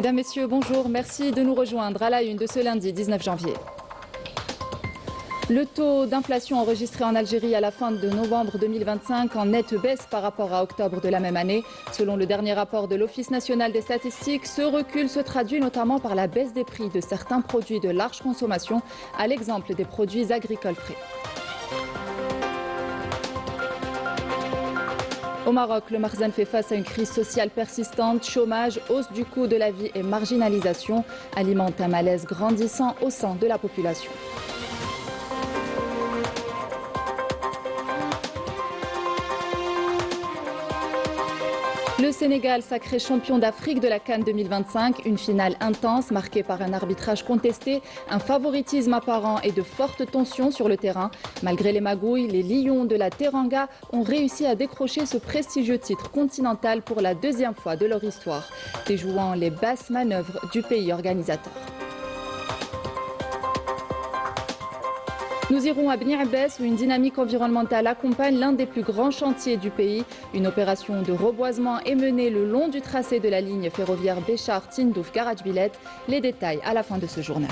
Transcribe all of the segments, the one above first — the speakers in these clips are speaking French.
Mesdames, Messieurs, bonjour. Merci de nous rejoindre à la une de ce lundi 19 janvier. Le taux d'inflation enregistré en Algérie à la fin de novembre 2025 en nette baisse par rapport à octobre de la même année. Selon le dernier rapport de l'Office national des statistiques, ce recul se traduit notamment par la baisse des prix de certains produits de large consommation, à l'exemple des produits agricoles frais. Au Maroc, le Makhzen fait face à une crise sociale persistante, chômage, hausse du coût de la vie et marginalisation alimentent un malaise grandissant au sein de la population. Le Sénégal sacré champion d'Afrique de la CAN 2025, une finale intense marquée par un arbitrage contesté, un favoritisme apparent et de fortes tensions sur le terrain. Malgré les magouilles, les Lions de la Teranga ont réussi à décrocher ce prestigieux titre continental pour la deuxième fois de leur histoire, déjouant les basses manœuvres du pays organisateur. Nous irons à Bni Abbès où une dynamique environnementale accompagne l'un des plus grands chantiers du pays. Une opération de reboisement est menée le long du tracé de la ligne ferroviaire Béchar-Tindouf-Garage-Billet. Les détails à la fin de ce journal.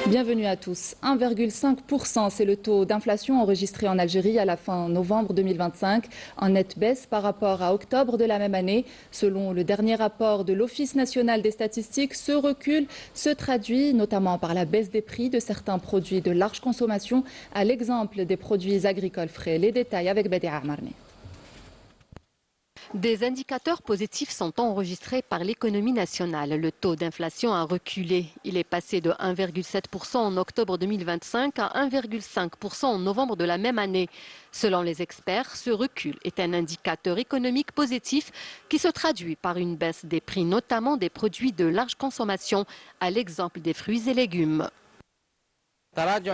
Bienvenue à tous. 1,5%, c'est le taux d'inflation enregistré en Algérie à la fin novembre 2025, en nette baisse par rapport à octobre de la même année. Selon le dernier rapport de l'Office national des statistiques, ce recul se traduit notamment par la baisse des prix de certains produits de large consommation, à l'exemple des produits agricoles frais. Les détails avec Badia Amarni. Des indicateurs positifs sont enregistrés par l'économie nationale. Le taux d'inflation a reculé. Il est passé de 1,7% en octobre 2025 à 1,5% en novembre de la même année. Selon les experts, ce recul est un indicateur économique positif qui se traduit par une baisse des prix, notamment des produits de large consommation, à l'exemple des fruits et légumes.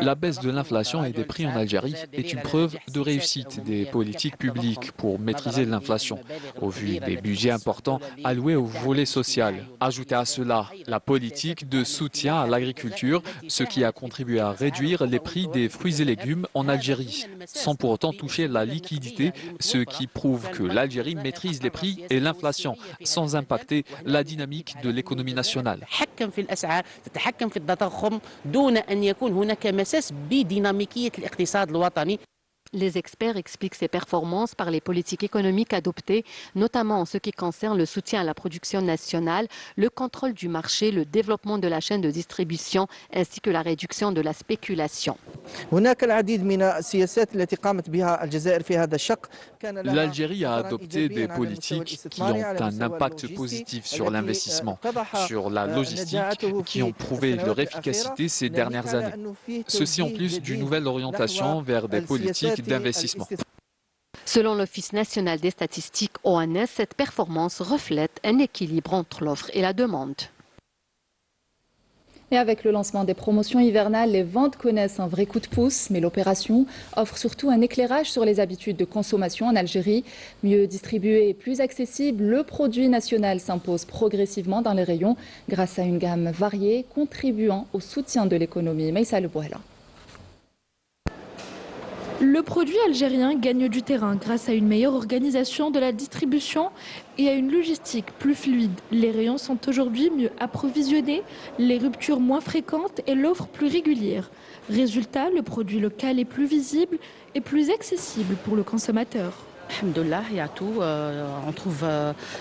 La baisse de l'inflation et des prix en Algérie est une preuve de réussite des politiques publiques pour maîtriser l'inflation, au vu des budgets importants alloués au volet social. Ajoutez à cela la politique de soutien à l'agriculture, ce qui a contribué à réduire les prix des fruits et légumes en Algérie, sans pour autant toucher la liquidité, ce qui prouve que l'Algérie maîtrise les prix et l'inflation, sans impacter la dynamique de l'économie nationale. Les experts expliquent ces performances par les politiques économiques adoptées, notamment en ce qui concerne le soutien à la production nationale, le contrôle du marché, le développement de la chaîne de distribution ainsi que la réduction de la spéculation. L'Algérie a adopté des politiques qui ont un impact positif sur l'investissement, sur la logistique, qui ont prouvé leur efficacité ces dernières années. Ceci en plus d'une nouvelle orientation vers des politiques d'investissement. Selon l'Office national des statistiques ONS, cette performance reflète un équilibre entre l'offre et la demande. Et avec le lancement des promotions hivernales, les ventes connaissent un vrai coup de pouce, mais l'opération offre surtout un éclairage sur les habitudes de consommation en Algérie. Mieux distribué et plus accessible, le produit national s'impose progressivement dans les rayons grâce à une gamme variée contribuant au soutien de l'économie. Maïssa Le Bouhela. Le produit algérien gagne du terrain grâce à une meilleure organisation de la distribution et à une logistique plus fluide. Les rayons sont aujourd'hui mieux approvisionnés, les ruptures moins fréquentes et l'offre plus régulière. Résultat, le produit local est plus visible et plus accessible pour le consommateur. Alhamdoulilah, il y a tout. On trouve,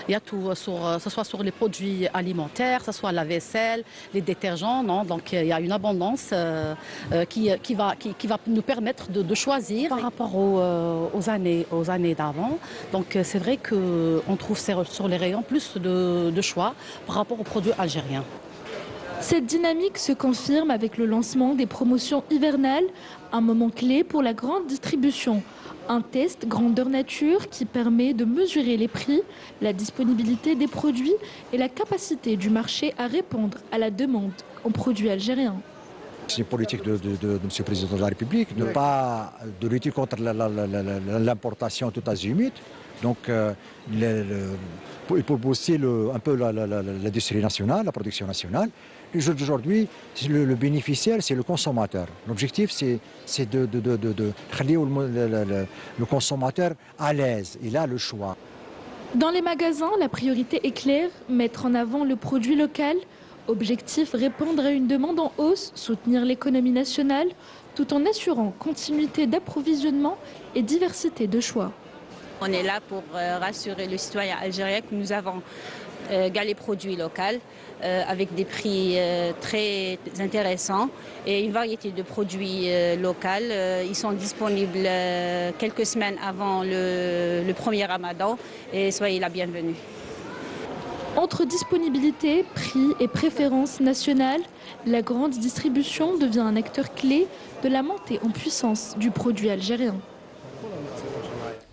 il y a tout, que ce soit sur les produits alimentaires, que ce soit la vaisselle, les détergents. Non, donc il y a une abondance qui va nous permettre de choisir par rapport aux années d'avant. Donc c'est vrai qu'on trouve sur les rayons plus de choix par rapport aux produits algériens. Cette dynamique se confirme avec le lancement des promotions hivernales, un moment clé pour la grande distribution. Un test grandeur nature qui permet de mesurer les prix, la disponibilité des produits et la capacité du marché à répondre à la demande en produits algériens. C'est une politique de M. le Président de la République de lutter contre l'importation tout azimut. Donc pour booster un peu l'industrie nationale, la production nationale. Aujourd'hui, le bénéficiaire, c'est le consommateur. L'objectif, c'est de le consommateur à l'aise. Il a le choix. Dans les magasins, la priorité est claire, mettre en avant le produit local. Objectif, répondre à une demande en hausse, soutenir l'économie nationale, tout en assurant continuité d'approvisionnement et diversité de choix. On est là pour rassurer le citoyen algérien que nous avons les produits locaux avec des prix très intéressants et une variété de produits locaux. Ils sont disponibles quelques semaines avant le premier Ramadan et soyez la bienvenue. Entre disponibilité, prix et préférences nationales, la grande distribution devient un acteur clé de la montée en puissance du produit algérien.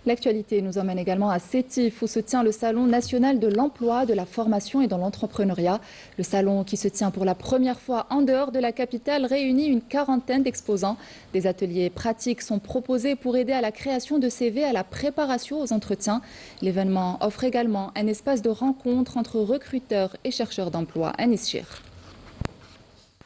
L'actualité nous emmène également à Sétif où se tient le Salon national de l'emploi, de la formation et de l'entrepreneuriat. Le salon qui se tient pour la première fois en dehors de la capitale réunit une quarantaine d'exposants. Des ateliers pratiques sont proposés pour aider à la création de CV, à la préparation aux entretiens. L'événement offre également un espace de rencontre entre recruteurs et chercheurs d'emploi. Anis Chir.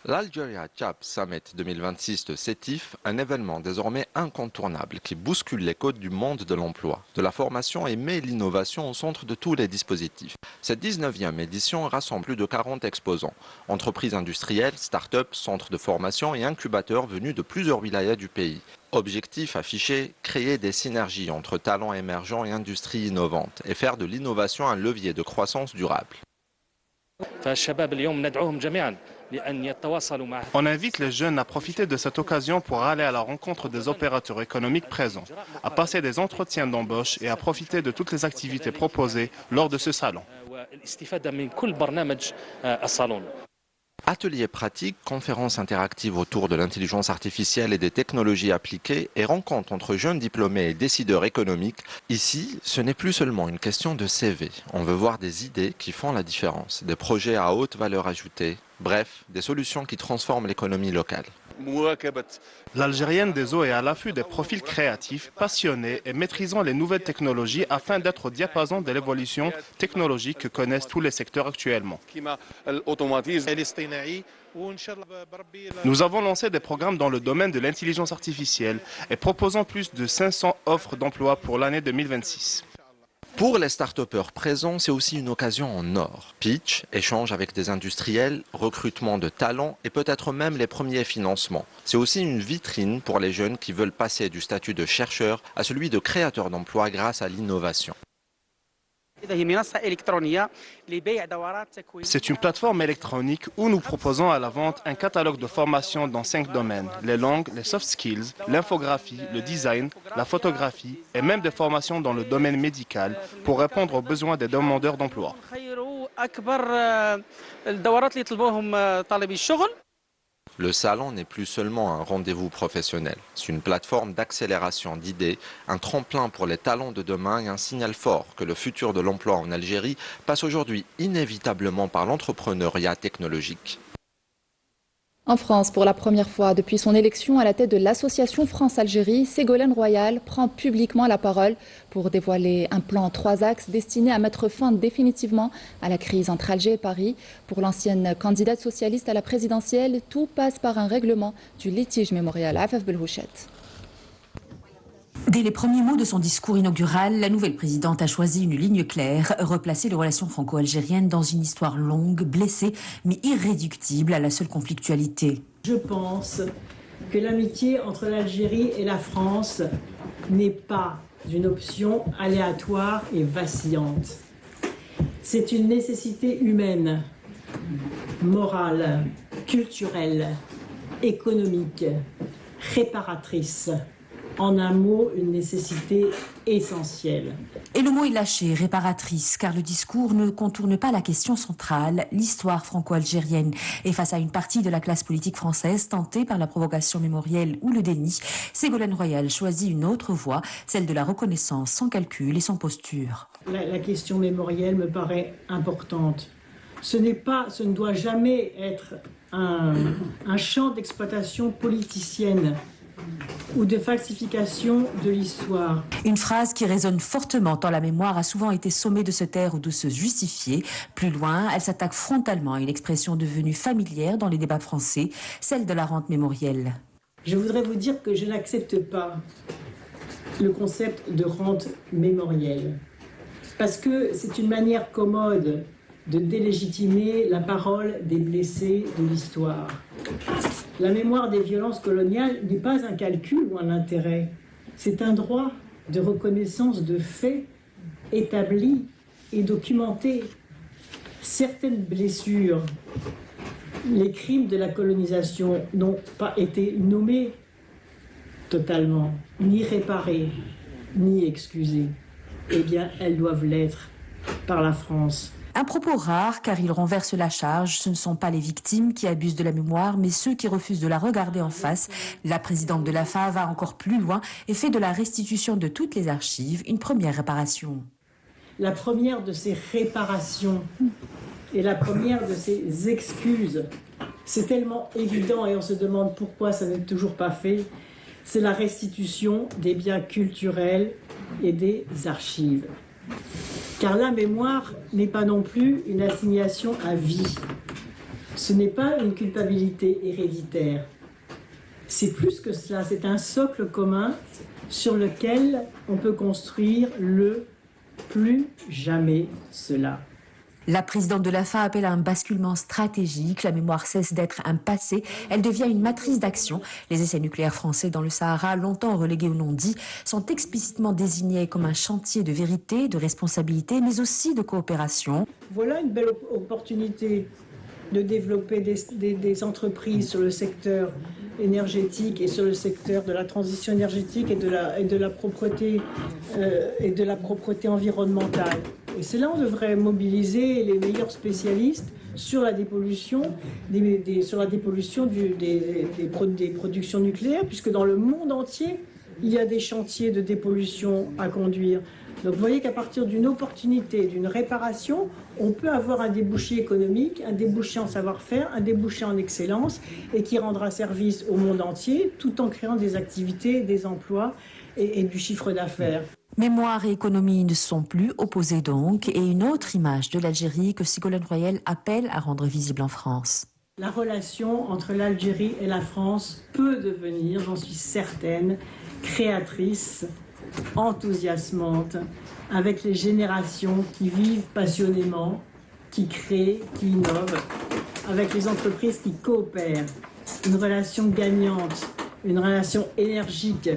L'Algeria Job Summit 2026 de Sétif, un événement désormais incontournable qui bouscule les codes du monde de l'emploi, de la formation et met l'innovation au centre de tous les dispositifs. Cette 19e édition rassemble plus de 40 exposants, entreprises industrielles, start-up, centres de formation et incubateurs venus de plusieurs wilayas du pays. Objectif affiché, créer des synergies entre talents émergents et industries innovantes et faire de l'innovation un levier de croissance durable. On invite les jeunes à profiter de cette occasion pour aller à la rencontre des opérateurs économiques présents, à passer des entretiens d'embauche et à profiter de toutes les activités proposées lors de ce salon. Ateliers pratiques, conférences interactives autour de l'intelligence artificielle et des technologies appliquées et rencontres entre jeunes diplômés et décideurs économiques. Ici, ce n'est plus seulement une question de CV. On veut voir des idées qui font la différence, des projets à haute valeur ajoutée, bref, des solutions qui transforment l'économie locale. L'Algérienne des eaux est à l'affût des profils créatifs, passionnés et maîtrisant les nouvelles technologies afin d'être au diapason de l'évolution technologique que connaissent tous les secteurs actuellement. Nous avons lancé des programmes dans le domaine de l'intelligence artificielle et proposons plus de 500 offres d'emploi pour l'année 2026. Pour les start-upers présents, c'est aussi une occasion en or. Pitch, échange avec des industriels, recrutement de talents et peut-être même les premiers financements. C'est aussi une vitrine pour les jeunes qui veulent passer du statut de chercheur à celui de créateur d'emploi grâce à l'innovation. C'est une plateforme électronique où nous proposons à la vente un catalogue de formations dans 5 domaines, les langues, les soft skills, l'infographie, le design, la photographie et même des formations dans le domaine médical pour répondre aux besoins des demandeurs d'emploi. Le salon n'est plus seulement un rendez-vous professionnel. C'est une plateforme d'accélération d'idées, un tremplin pour les talents de demain et un signal fort que le futur de l'emploi en Algérie passe aujourd'hui inévitablement par l'entrepreneuriat technologique. En France, pour la première fois depuis son élection à la tête de l'association France-Algérie, Ségolène Royal prend publiquement la parole pour dévoiler un plan en 3 axes destiné à mettre fin définitivement à la crise entre Alger et Paris. Pour l'ancienne candidate socialiste à la présidentielle, tout passe par un règlement du litige mémorial. Afaf Belhouchet. Dès les premiers mots de son discours inaugural, la nouvelle présidente a choisi une ligne claire, replacer les relations franco-algériennes dans une histoire longue, blessée, mais irréductible à la seule conflictualité. Je pense que l'amitié entre l'Algérie et la France n'est pas une option aléatoire et vacillante. C'est une nécessité humaine, morale, culturelle, économique, réparatrice. En un mot, une nécessité essentielle. Et le mot est lâché, réparatrice, car le discours ne contourne pas la question centrale, l'histoire franco-algérienne. Et face à une partie de la classe politique française tentée par la provocation mémorielle ou le déni, Ségolène Royal choisit une autre voie, celle de la reconnaissance sans calcul et sans posture. La question mémorielle me paraît importante. Ce ne doit jamais être un champ d'exploitation politicienne ou de falsification de l'histoire. Une phrase qui résonne fortement tant la mémoire a souvent été sommée de se taire ou de se justifier. Plus loin, elle s'attaque frontalement à une expression devenue familière dans les débats français, celle de la rente mémorielle. Je voudrais vous dire que je n'accepte pas le concept de rente mémorielle. Parce que c'est une manière commode de délégitimer la parole des blessés de l'histoire. La mémoire des violences coloniales n'est pas un calcul ou un intérêt, c'est un droit de reconnaissance de faits établis et documentés. Certaines blessures, les crimes de la colonisation n'ont pas été nommés totalement, ni réparés, ni excusés. Eh bien, elles doivent l'être par la France. Un propos rare car il renverse la charge. Ce ne sont pas les victimes qui abusent de la mémoire, mais ceux qui refusent de la regarder en face. La présidente de l'AFA va encore plus loin et fait de la restitution de toutes les archives une première réparation. La première de ces réparations et la première de ces excuses, c'est tellement évident et on se demande pourquoi ça n'est toujours pas fait, c'est la restitution des biens culturels et des archives. Car la mémoire n'est pas non plus une assignation à vie. Ce n'est pas une culpabilité héréditaire. C'est plus que cela, c'est un socle commun sur lequel on peut construire le plus jamais cela. La présidente de l'AFA appelle à un basculement stratégique. La mémoire cesse d'être un passé, elle devient une matrice d'action. Les essais nucléaires français dans le Sahara, longtemps relégués au non-dit, sont explicitement désignés comme un chantier de vérité, de responsabilité, mais aussi de coopération. Voilà une belle opportunité de développer des entreprises sur le secteur énergétique et sur le secteur de la transition énergétique et de la propreté environnementale. Et c'est là où on devrait mobiliser les meilleurs spécialistes sur la dépollution, sur la dépollution des productions nucléaires, puisque dans le monde entier, il y a des chantiers de dépollution à conduire. Donc vous voyez qu'à partir d'une opportunité, d'une réparation, on peut avoir un débouché économique, un débouché en savoir-faire, un débouché en excellence, et qui rendra service au monde entier, tout en créant des activités, des emplois et du chiffre d'affaires. Mémoire et économie ne sont plus opposées donc, et une autre image de l'Algérie que Ségolène Royal appelle à rendre visible en France. La relation entre l'Algérie et la France peut devenir, j'en suis certaine, créatrice, enthousiasmante, avec les générations qui vivent passionnément, qui créent, qui innovent, avec les entreprises qui coopèrent. Une relation gagnante, une relation énergique,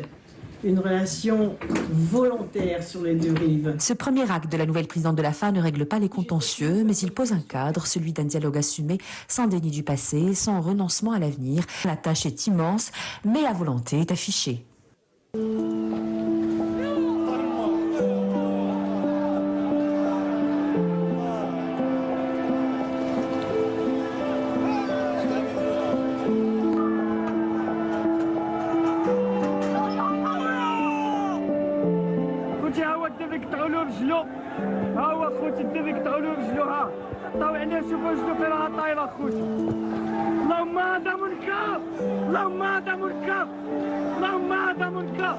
une relation volontaire sur les deux rives. Ce premier acte de la nouvelle présidente de l'AFA ne règle pas les contentieux, mais il pose un cadre, celui d'un dialogue assumé, sans déni du passé, sans renoncement à l'avenir. La tâche est immense, mais la volonté est affichée. ها هو خوتي الدبي قطعوا رجلو ها عطاو عليه شوفوا رجلو فين راه طايله خوتي اللهم هذا منكر اللهم هذا منكر اللهم هذا منكر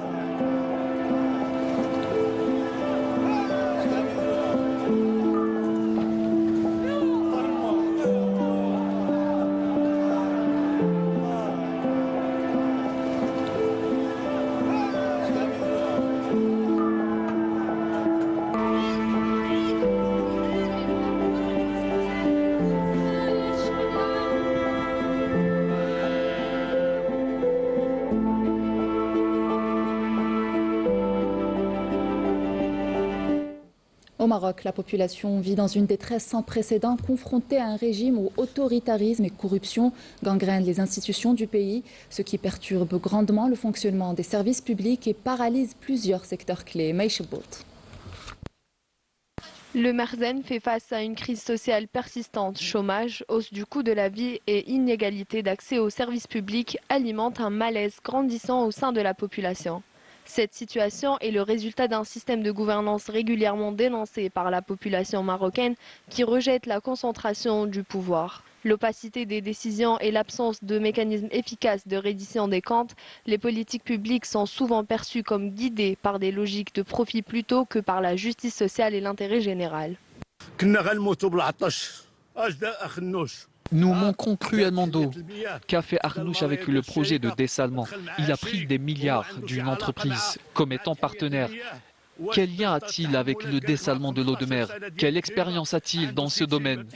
Au Maroc, la population vit dans une détresse sans précédent, confrontée à un régime où autoritarisme et corruption gangrènent les institutions du pays, ce qui perturbe grandement le fonctionnement des services publics et paralyse plusieurs secteurs clés. Maïcha Bout. Le Marzen fait face à une crise sociale persistante. Chômage, hausse du coût de la vie et inégalité d'accès aux services publics alimentent un malaise grandissant au sein de la population. Cette situation est le résultat d'un système de gouvernance régulièrement dénoncé par la population marocaine qui rejette la concentration du pouvoir. L'opacité des décisions et l'absence de mécanismes efficaces de reddition des comptes, les politiques publiques sont souvent perçues comme guidées par des logiques de profit plutôt que par la justice sociale et l'intérêt général. Nous manquons cruellement d'eau. Qu'a fait Arnouch avec le projet de dessalement? Il a pris des milliards d'une entreprise comme étant partenaire. Quel lien a-t-il avec le dessalement de l'eau de mer? Quelle expérience a-t-il dans ce domaine?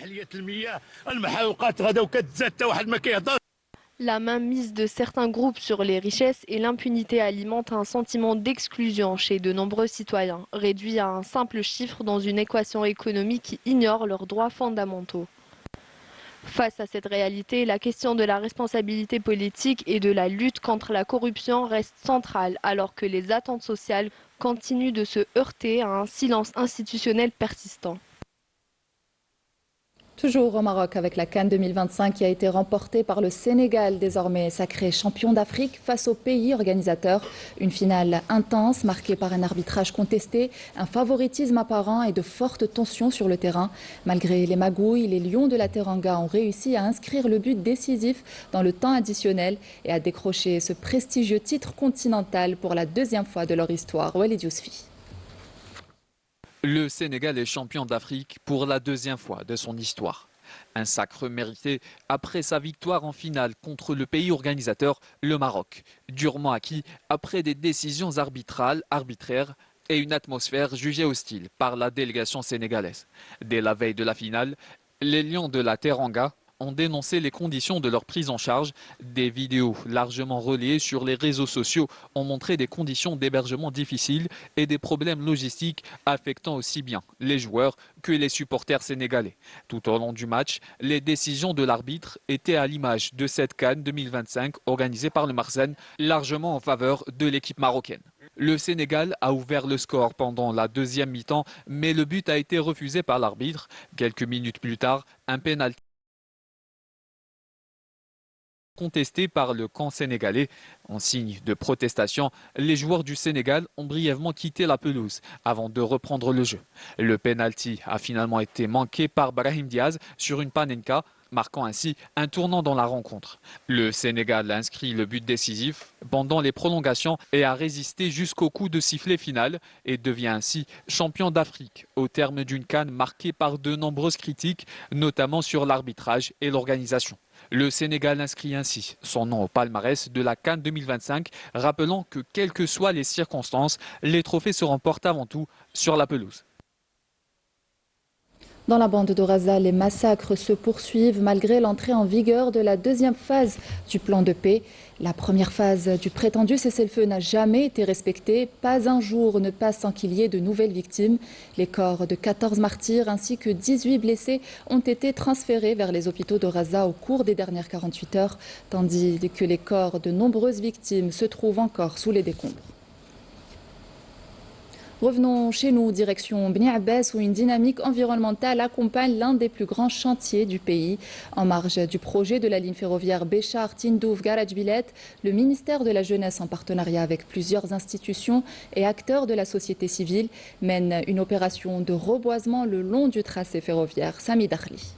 La mainmise de certains groupes sur les richesses et l'impunité alimentent un sentiment d'exclusion chez de nombreux citoyens, réduit à un simple chiffre dans une équation économique qui ignore leurs droits fondamentaux. Face à cette réalité, la question de la responsabilité politique et de la lutte contre la corruption reste centrale, alors que les attentes sociales continuent de se heurter à un silence institutionnel persistant. Toujours au Maroc avec la CAN 2025 qui a été remportée par le Sénégal, désormais sacré champion d'Afrique face au pays organisateur. Une finale intense marquée par un arbitrage contesté, un favoritisme apparent et de fortes tensions sur le terrain. Malgré les magouilles, les Lions de la Teranga ont réussi à inscrire le but décisif dans le temps additionnel et à décrocher ce prestigieux titre continental pour la deuxième fois de leur histoire. Walid Yousfi. Le Sénégal est champion d'Afrique pour la deuxième fois de son histoire. Un sacre mérité après sa victoire en finale contre le pays organisateur, le Maroc. Durement acquis après des décisions arbitraires et une atmosphère jugée hostile par la délégation sénégalaise. Dès la veille de la finale, les Lions de la Teranga ont dénoncé les conditions de leur prise en charge. Des vidéos largement relayées sur les réseaux sociaux ont montré des conditions d'hébergement difficiles et des problèmes logistiques affectant aussi bien les joueurs que les supporters sénégalais. Tout au long du match, les décisions de l'arbitre étaient à l'image de cette CAN 2025 organisée par le Marzane, largement en faveur de l'équipe marocaine. Le Sénégal a ouvert le score pendant la deuxième mi-temps, mais le but a été refusé par l'arbitre. Quelques minutes plus tard, un pénalty contesté par le camp sénégalais. En signe de protestation, les joueurs du Sénégal ont brièvement quitté la pelouse avant de reprendre le jeu. Le pénalty a finalement été manqué par Brahim Diaz sur une panenka, marquant ainsi un tournant dans la rencontre. Le Sénégal a inscrit le but décisif pendant les prolongations et a résisté jusqu'au coup de sifflet final et devient ainsi champion d'Afrique au terme d'une CAN marquée par de nombreuses critiques, notamment sur l'arbitrage et l'organisation. Le Sénégal inscrit ainsi son nom au palmarès de la CAN 2025, rappelant que quelles que soient les circonstances, les trophées se remportent avant tout sur la pelouse. Dans la bande de Gaza, les massacres se poursuivent malgré l'entrée en vigueur de la deuxième phase du plan de paix. La première phase du prétendu cessez-le-feu n'a jamais été respectée. Pas un jour ne passe sans qu'il y ait de nouvelles victimes. Les corps de 14 martyrs ainsi que 18 blessés ont été transférés vers les hôpitaux de Gaza au cours des dernières 48 heures, tandis que les corps de nombreuses victimes se trouvent encore sous les décombres. Revenons chez nous, direction Bni Abbas, où une dynamique environnementale accompagne l'un des plus grands chantiers du pays. En marge du projet de la ligne ferroviaire Béchar-Tindouf-Garaj-Bilet, le ministère de la Jeunesse, en partenariat avec plusieurs institutions et acteurs de la société civile, mène une opération de reboisement le long du tracé ferroviaire. Sami Dakhli.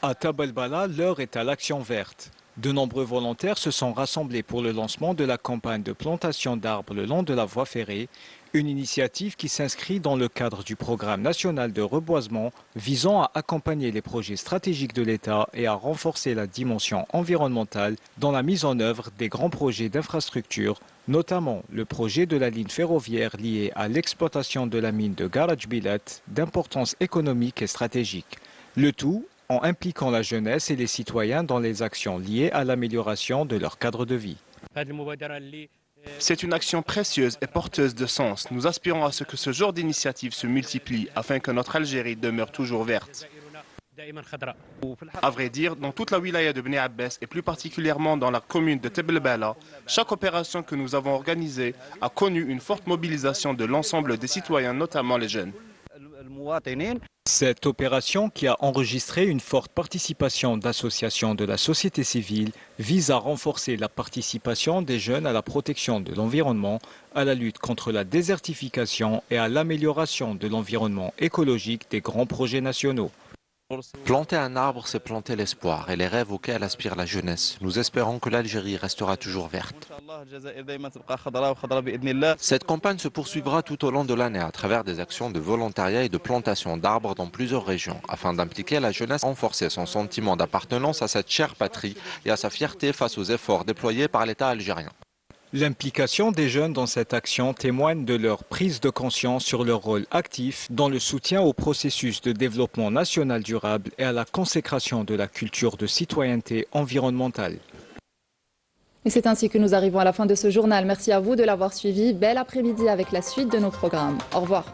À Tabalbala, l'heure est à l'action verte. De nombreux volontaires se sont rassemblés pour le lancement de la campagne de plantation d'arbres le long de la voie ferrée, une initiative qui s'inscrit dans le cadre du programme national de reboisement visant à accompagner les projets stratégiques de l'État et à renforcer la dimension environnementale dans la mise en œuvre des grands projets d'infrastructure, notamment le projet de la ligne ferroviaire liée à l'exploitation de la mine de Garaj-Bilet d'importance économique et stratégique. Le tout en impliquant la jeunesse et les citoyens dans les actions liées à l'amélioration de leur cadre de vie. C'est une action précieuse et porteuse de sens. Nous aspirons à ce que ce genre d'initiative se multiplie afin que notre Algérie demeure toujours verte. À vrai dire, dans toute la wilaya de Bni Abbas et plus particulièrement dans la commune de Tabalbala, chaque opération que nous avons organisée a connu une forte mobilisation de l'ensemble des citoyens, notamment les jeunes. Cette opération, qui a enregistré une forte participation d'associations de la société civile, vise à renforcer la participation des jeunes à la protection de l'environnement, à la lutte contre la désertification et à l'amélioration de l'environnement écologique des grands projets nationaux. Planter un arbre, c'est planter l'espoir et les rêves auxquels aspire la jeunesse. Nous espérons que l'Algérie restera toujours verte. Cette campagne se poursuivra tout au long de l'année à travers des actions de volontariat et de plantation d'arbres dans plusieurs régions, afin d'impliquer la jeunesse, renforcer son sentiment d'appartenance à cette chère patrie et à sa fierté face aux efforts déployés par l'État algérien. L'implication des jeunes dans cette action témoigne de leur prise de conscience sur leur rôle actif dans le soutien au processus de développement national durable et à la consécration de la culture de citoyenneté environnementale. Et c'est ainsi que nous arrivons à la fin de ce journal. Merci à vous de l'avoir suivi. Bel après-midi avec la suite de nos programmes. Au revoir.